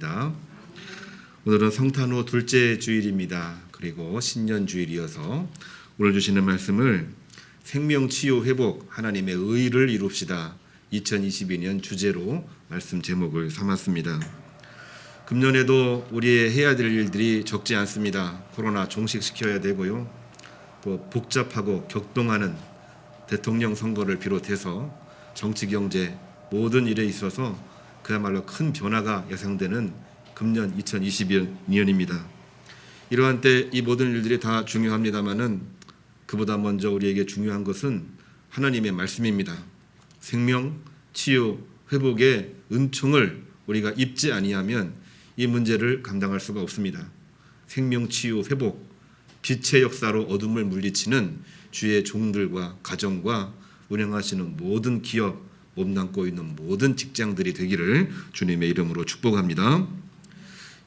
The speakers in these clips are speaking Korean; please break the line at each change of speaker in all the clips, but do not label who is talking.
감사합니다. 오늘은 성탄 후 둘째 주일입니다. 그리고 신년 주일이어서 오늘 주시는 말씀을 생명 치유 회복 하나님의 의를 이룹시다 2022년 주제로 말씀 제목을 삼았습니다. 금년에도 우리의 해야 될 일들이 적지 않습니다. 코로나 종식시켜야 되고요. 또 복잡하고 격동하는 대통령 선거를 비롯해서 정치 경제 모든 일에 있어서 그야말로 큰 변화가 예상되는 금년 2022년입니다. 이러한 때 이 모든 일들이 다 중요합니다마는 그보다 먼저 우리에게 중요한 것은 하나님의 말씀입니다. 생명, 치유, 회복의 은총을 우리가 입지 아니하면 이 문제를 감당할 수가 없습니다. 생명, 치유, 회복, 빛의 역사로 어둠을 물리치는 주의 종들과 가정과 운영하시는 모든 기업, 몸담고 있는 모든 직장들이 되기를 주님의 이름으로 축복합니다.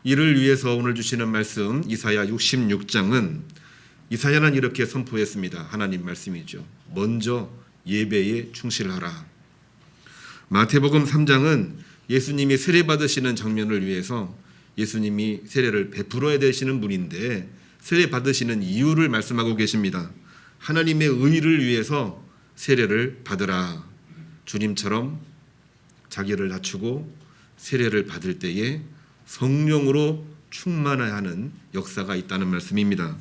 이를 위해서 오늘 주시는 말씀 이사야 66장은 이사야는 이렇게 선포했습니다. 하나님 말씀이죠. 먼저 예배에 충실하라. 마태복음 3장은 예수님이 세례 받으시는 장면을 위해서 예수님이 세례를 베풀어야 되시는 분인데 세례 받으시는 이유를 말씀하고 계십니다. 하나님의 의를 위해서 세례를 받으라. 주님처럼 자기를 낮추고 세례를 받을 때에 성령으로 충만해야 하는 역사가 있다는 말씀입니다.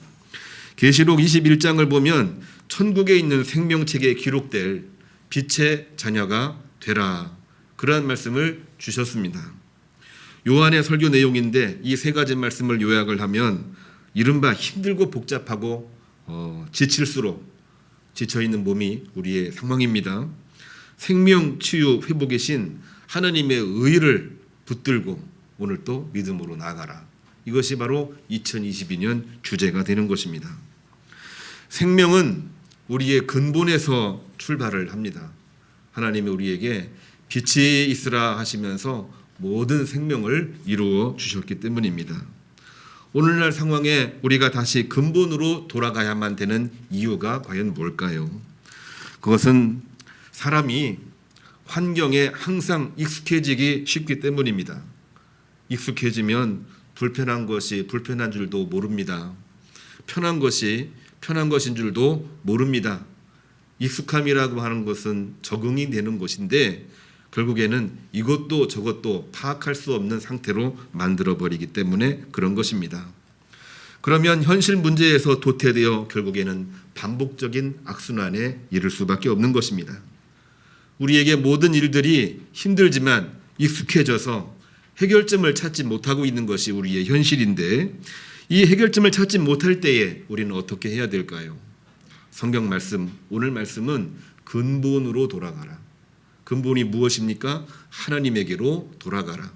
계시록 21장을 보면 천국에 있는 생명책에 기록될 빛의 자녀가 되라. 그러한 말씀을 주셨습니다. 요한의 설교 내용인데 이 세 가지 말씀을 요약을 하면 이른바 힘들고 복잡하고 지칠수록 지쳐있는 몸이 우리의 상황입니다. 생명, 치유, 회복의 신 하나님의 의를 붙들고 오늘 또 믿음으로 나아가라. 이것이 바로 2022년 주제가 되는 것입니다. 생명은 우리의 근본에서 출발을 합니다. 하나님이 우리에게 빛이 있으라 하시면서 모든 생명을 이루어 주셨기 때문입니다. 오늘날 상황에 우리가 다시 근본으로 돌아가야만 되는 이유가 과연 뭘까요? 그것은 사람이 환경에 항상 익숙해지기 쉽기 때문입니다. 익숙해지면 불편한 것이 불편한 줄도 모릅니다. 편한 것이 편한 것인 줄도 모릅니다. 익숙함이라고 하는 것은 적응이 되는 것인데 결국에는 이것도 저것도 파악할 수 없는 상태로 만들어버리기 때문에 그런 것입니다. 그러면 현실 문제에서 도태되어 결국에는 반복적인 악순환에 이를 수밖에 없는 것입니다. 우리에게 모든 일들이 힘들지만 익숙해져서 해결점을 찾지 못하고 있는 것이 우리의 현실인데 이 해결점을 찾지 못할 때에 우리는 어떻게 해야 될까요? 성경 말씀, 오늘 말씀은 근본으로 돌아가라. 근본이 무엇입니까? 하나님에게로 돌아가라.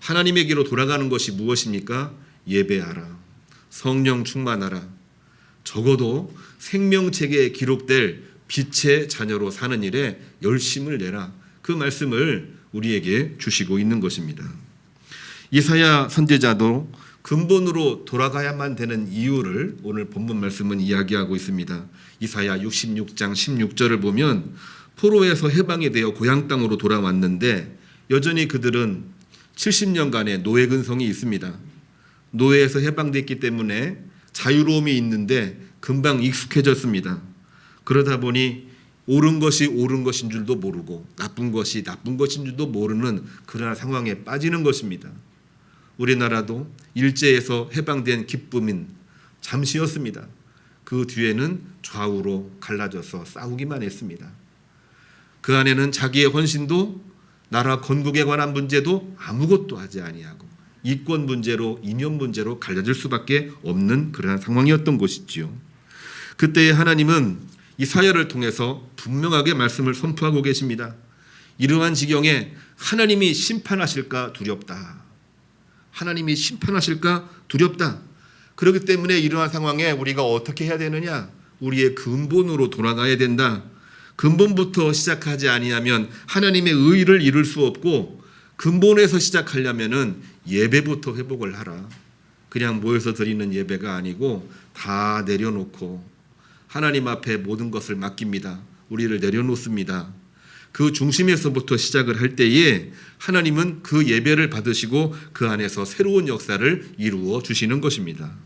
하나님에게로 돌아가는 것이 무엇입니까? 예배하라. 성령 충만하라. 적어도 생명책에 기록될 빛의 자녀로 사는 일에 열심을 내라. 그 말씀을 우리에게 주시고 있는 것입니다. 이사야 선지자도 근본으로 돌아가야만 되는 이유를 오늘 본문 말씀은 이야기하고 있습니다. 이사야 66장 16절을 보면 포로에서 해방이 되어 고향 땅으로 돌아왔는데 여전히 그들은 70년간의 노예 근성이 있습니다. 노예에서 해방됐기 때문에 자유로움이 있는데 금방 익숙해졌습니다. 그러다 보니 옳은 것이 옳은 것인 줄도 모르고 나쁜 것이 나쁜 것인 줄도 모르는 그러한 상황에 빠지는 것입니다. 우리나라도 일제에서 해방된 기쁨인 잠시였습니다. 그 뒤에는 좌우로 갈라져서 싸우기만 했습니다. 그 안에는 자기의 헌신도 나라 건국에 관한 문제도 아무것도 하지 아니하고 이권 문제로 이념 문제로 갈라질 수밖에 없는 그러한 상황이었던 것이지요. 그때 하나님은 이사야를 통해서 분명하게 말씀을 선포하고 계십니다. 이러한 지경에 하나님이 심판하실까 두렵다. 하나님이 심판하실까 두렵다. 그렇기 때문에 이러한 상황에 우리가 어떻게 해야 되느냐? 우리의 근본으로 돌아가야 된다. 근본부터 시작하지 아니하면 하나님의 의를 이룰 수 없고 근본에서 시작하려면은 예배부터 회복을 하라. 그냥 모여서 드리는 예배가 아니고 다 내려놓고 하나님 앞에 모든 것을 맡깁니다. 우리를 내려놓습니다. 그 중심에서부터 시작을 할 때에 하나님은 그 예배를 받으시고 그 안에서 새로운 역사를 이루어 주시는 것입니다.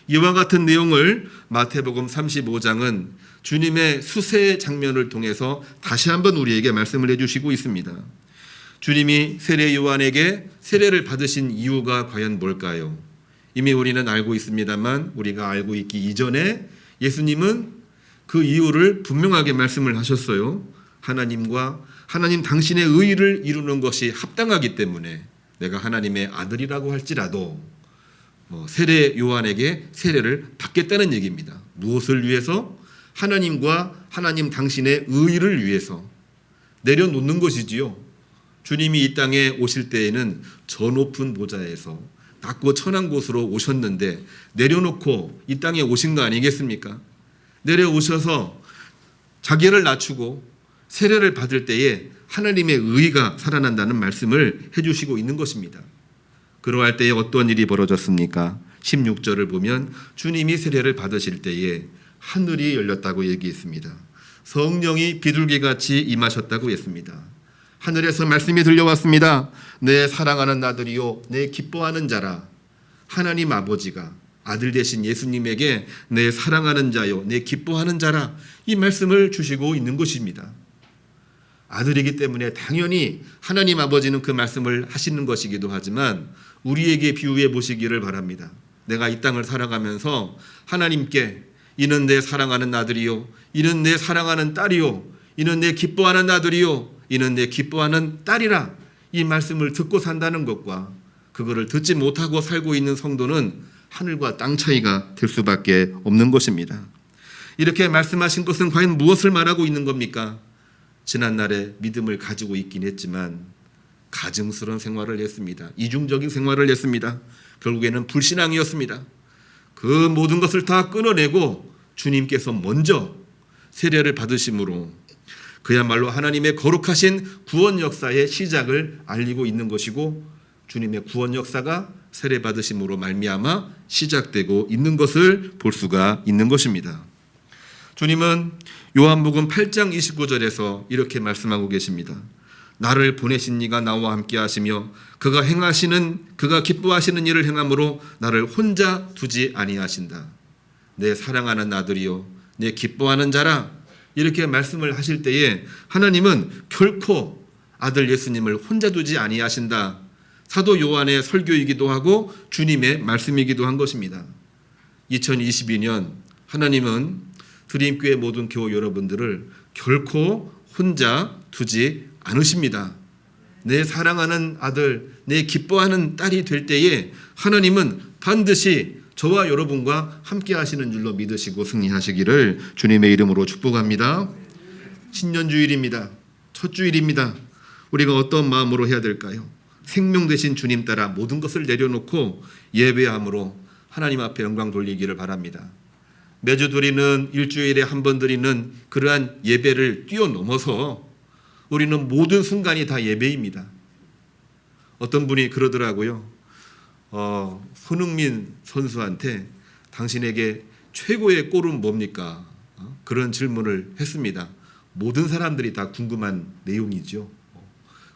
이와 같은 내용을 마태복음 35장은 주님의 수세 장면을 통해서 다시 한번 우리에게 말씀을 해주시고 있습니다. 주님이 세례 요한에게 세례를 받으신 이유가 과연 뭘까요? 이미 우리는 알고 있습니다만 우리가 알고 있기 이전에 예수님은 그 이유를 분명하게 말씀을 하셨어요. 하나님 당신의 의를 이루는 것이 합당하기 때문에 내가 하나님의 아들이라고 할지라도 세례 요한에게 세례를 받겠다는 얘기입니다. 무엇을 위해서? 하나님과 하나님 당신의 의를 위해서 내려놓는 것이지요. 주님이 이 땅에 오실 때에는 저 높은 보좌에서 낮고 천한 곳으로 오셨는데 내려놓고 이 땅에 오신 거 아니겠습니까? 내려오셔서 자기를 낮추고 세례를 받을 때에 하나님의 의가 살아난다는 말씀을 해주시고 있는 것입니다. 그러할 때에 어떤 일이 벌어졌습니까? 16절을 보면 주님이 세례를 받으실 때에 하늘이 열렸다고 얘기했습니다. 성령이 비둘기같이 임하셨다고 했습니다. 하늘에서 말씀이 들려왔습니다. 내 사랑하는 아들이요 내 기뻐하는 자라. 하나님 아버지가 아들 되신 예수님에게 내 사랑하는 자요 내 기뻐하는 자라 이 말씀을 주시고 있는 것입니다. 아들이기 때문에 당연히 하나님 아버지는 그 말씀을 하시는 것이기도 하지만 우리에게 비유해 보시기를 바랍니다. 내가 이 땅을 살아가면서 하나님께 이는 내 사랑하는 아들이요 이는 내 사랑하는 딸이요 이는 내 기뻐하는 아들이요 이는 내 기뻐하는 딸이라 이 말씀을 듣고 산다는 것과 그거를 듣지 못하고 살고 있는 성도는 하늘과 땅 차이가 될 수밖에 없는 것입니다. 이렇게 말씀하신 것은 과연 무엇을 말하고 있는 겁니까? 지난날에 믿음을 가지고 있긴 했지만 가증스러운 생활을 했습니다. 이중적인 생활을 했습니다. 결국에는 불신앙이었습니다. 그 모든 것을 다 끊어내고 주님께서 먼저 세례를 받으심으로 그야말로 하나님의 거룩하신 구원 역사의 시작을 알리고 있는 것이고 주님의 구원 역사가 세례 받으심으로 말미암아 시작되고 있는 것을 볼 수가 있는 것입니다. 주님은 요한복음 8장 29절에서 이렇게 말씀하고 계십니다. 나를 보내신 이가 나와 함께 하시며 그가 기뻐하시는 일을 행함으로 나를 혼자 두지 아니하신다. 내 사랑하는 아들이요 내 기뻐하는 자라 이렇게 말씀을 하실 때에 하나님은 결코 아들 예수님을 혼자 두지 아니하신다. 사도 요한의 설교이기도 하고 주님의 말씀이기도 한 것입니다. 2022년 하나님은 드림교회 모든 교우 여러분들을 결코 혼자 두지 않으십니다. 내 사랑하는 아들, 내 기뻐하는 딸이 될 때에 하나님은 반드시 저와 여러분과 함께 하시는 줄로 믿으시고 승리하시기를 주님의 이름으로 축복합니다. 신년주일입니다. 첫 주일입니다. 우리가 어떤 마음으로 해야 될까요? 생명 되신 주님 따라 모든 것을 내려놓고 예배함으로 하나님 앞에 영광 돌리기를 바랍니다. 매주 드리는 일주일에 한 번 드리는 그러한 예배를 뛰어넘어서 우리는 모든 순간이 다 예배입니다. 어떤 분이 그러더라고요. 손흥민 선수한테 당신에게 최고의 골은 뭡니까? 그런 질문을 했습니다. 모든 사람들이 다 궁금한 내용이죠.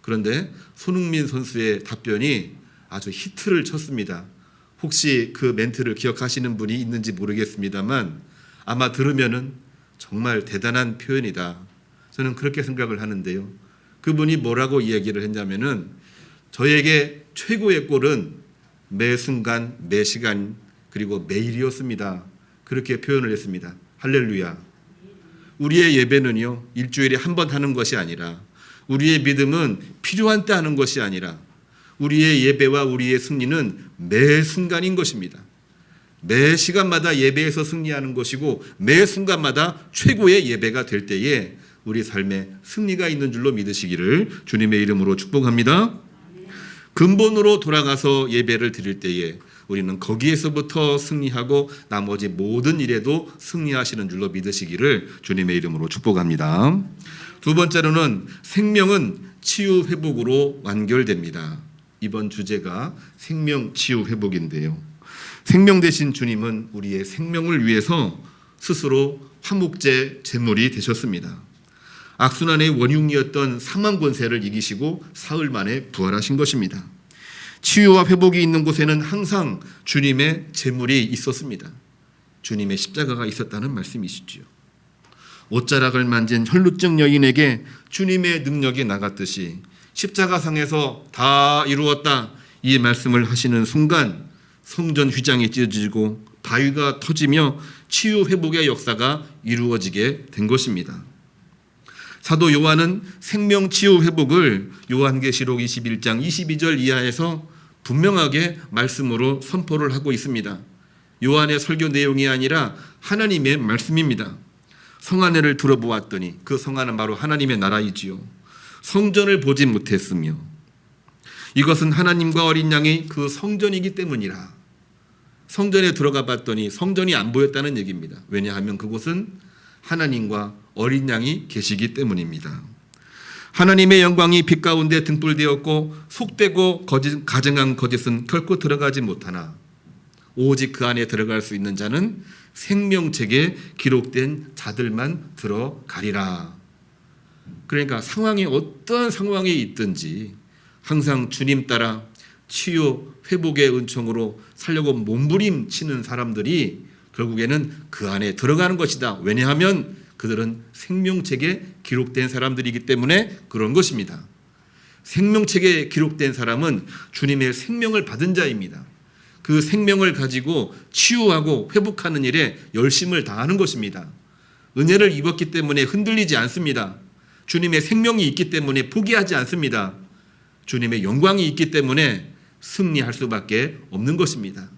그런데 손흥민 선수의 답변이 아주 히트를 쳤습니다. 혹시 그 멘트를 기억하시는 분이 있는지 모르겠습니다만 아마 들으면은 정말 대단한 표현이다. 저는 그렇게 생각을 하는데요. 그분이 뭐라고 이야기를 했냐면은 저에게 최고의 골은 매 순간, 매 시간 그리고 매일이었습니다. 그렇게 표현을 했습니다. 할렐루야. 우리의 예배는요 일주일에 한 번 하는 것이 아니라 우리의 믿음은 필요한 때 하는 것이 아니라 우리의 예배와 우리의 승리는 매 순간인 것입니다. 매 시간마다 예배에서 승리하는 것이고 매 순간마다 최고의 예배가 될 때에 우리 삶에 승리가 있는 줄로 믿으시기를 주님의 이름으로 축복합니다. 근본으로 돌아가서 예배를 드릴 때에 우리는 거기에서부터 승리하고 나머지 모든 일에도 승리하시는 줄로 믿으시기를 주님의 이름으로 축복합니다. 두 번째로는 생명은 치유 회복으로 완결됩니다. 이번 주제가 생명 치유 회복인데요. 생명 되신 주님은 우리의 생명을 위해서 스스로 화목제 제물이 되셨습니다. 악순환의 원흉이었던 사망 권세를 이기시고 사흘 만에 부활하신 것입니다. 치유와 회복이 있는 곳에는 항상 주님의 제물이 있었습니다. 주님의 십자가가 있었다는 말씀이시지요. 옷자락을 만진 혈루증 여인에게 주님의 능력이 나갔듯이 십자가상에서 다 이루었다 이 말씀을 하시는 순간 성전 휘장이 찢어지고 바위가 터지며 치유 회복의 역사가 이루어지게 된 것입니다. 사도 요한은 생명 치유 회복을 요한계시록 21장 22절 이하에서 분명하게 말씀으로 선포를 하고 있습니다. 요한의 설교 내용이 아니라 하나님의 말씀입니다. 성안회를 들어보았더니 그 성안은 바로 하나님의 나라이지요. 성전을 보지 못했으며 이것은 하나님과 어린 양이 그 성전이기 때문이라. 성전에 들어가 봤더니 성전이 안 보였다는 얘기입니다. 왜냐하면 그곳은 하나님과 어린 양이 계시기 때문입니다. 하나님의 영광이 빛 가운데 등불되었고 속되고 가증한 거짓은 결코 들어가지 못하나 오직 그 안에 들어갈 수 있는 자는 생명책에 기록된 자들만 들어가리라. 그러니까 상황이 어떤 상황이 있든지 항상 주님 따라 치유 회복의 은총으로 살려고 몸부림치는 사람들이 결국에는 그 안에 들어가는 것이다. 왜냐하면 그들은 생명책에 기록된 사람들이기 때문에 그런 것입니다. 생명책에 기록된 사람은 주님의 생명을 받은 자입니다. 그 생명을 가지고 치유하고 회복하는 일에 열심을 다하는 것입니다. 은혜를 입었기 때문에 흔들리지 않습니다. 주님의 생명이 있기 때문에 포기하지 않습니다. 주님의 영광이 있기 때문에 승리할 수밖에 없는 것입니다.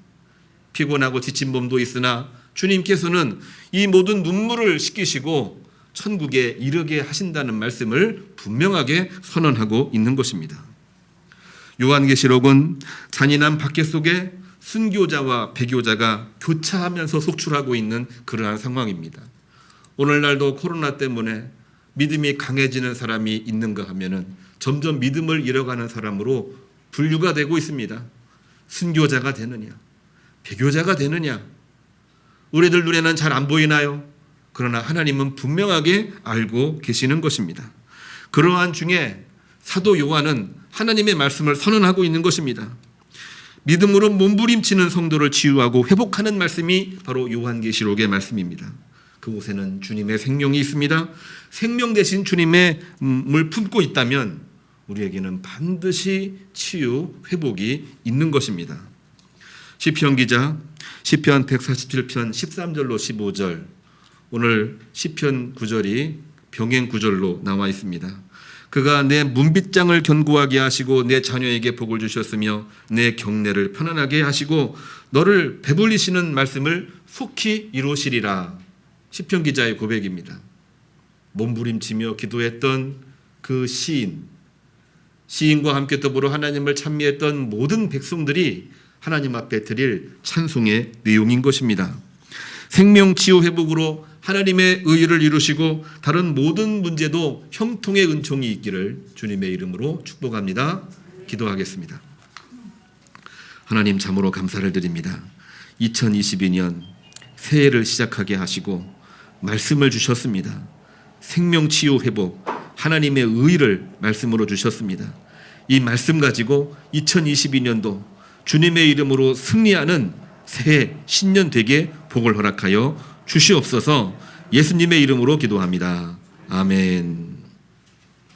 피곤하고 지친 몸도 있으나 주님께서는 이 모든 눈물을 씻기시고 천국에 이르게 하신다는 말씀을 분명하게 선언하고 있는 것입니다. 요한계시록은 잔인한 박해 속에 순교자와 배교자가 교차하면서 속출하고 있는 그러한 상황입니다. 오늘날도 코로나 때문에 믿음이 강해지는 사람이 있는가 하면은 점점 믿음을 잃어가는 사람으로 분류가 되고 있습니다. 순교자가 되느냐, 배교자가 되느냐, 우리들 눈에는 잘 안 보이나요? 그러나 하나님은 분명하게 알고 계시는 것입니다. 그러한 중에 사도 요한은 하나님의 말씀을 선언하고 있는 것입니다. 믿음으로 몸부림치는 성도를 치유하고 회복하는 말씀이 바로 요한계시록의 말씀입니다. 그곳에는 주님의 생명이 있습니다. 생명 대신 주님의 물 품고 있다면 우리에게는 반드시 치유, 회복이 있는 것입니다. 시편 기자 시편 147편 13절로 15절, 오늘 시편 9절이 병행 구절로 나와 있습니다. 그가 내 문빗장을 견고하게 하시고 내 자녀에게 복을 주셨으며 내 경내를 편안하게 하시고 너를 배불리시는 말씀을 속히 이루시리라. 시편 기자의 고백입니다. 몸부림치며 기도했던 그 시인과 함께 더불어 하나님을 찬미했던 모든 백성들이 하나님 앞에 드릴 찬송의 내용인 것입니다. 생명 치유 회복으로 하나님의 의를 이루시고 다른 모든 문제도 형통의 은총이 있기를 주님의 이름으로 축복합니다. 기도하겠습니다. 하나님 참으로 감사를 드립니다. 2022년 새해를 시작하게 하시고 말씀을 주셨습니다. 생명 치유 회복, 하나님의 의를 말씀으로 주셨습니다. 이 말씀 가지고 2022년도 주님의 이름으로 승리하는 새해 신년 되게 복을 허락하여 주시옵소서. 예수님의 이름으로 기도합니다. 아멘.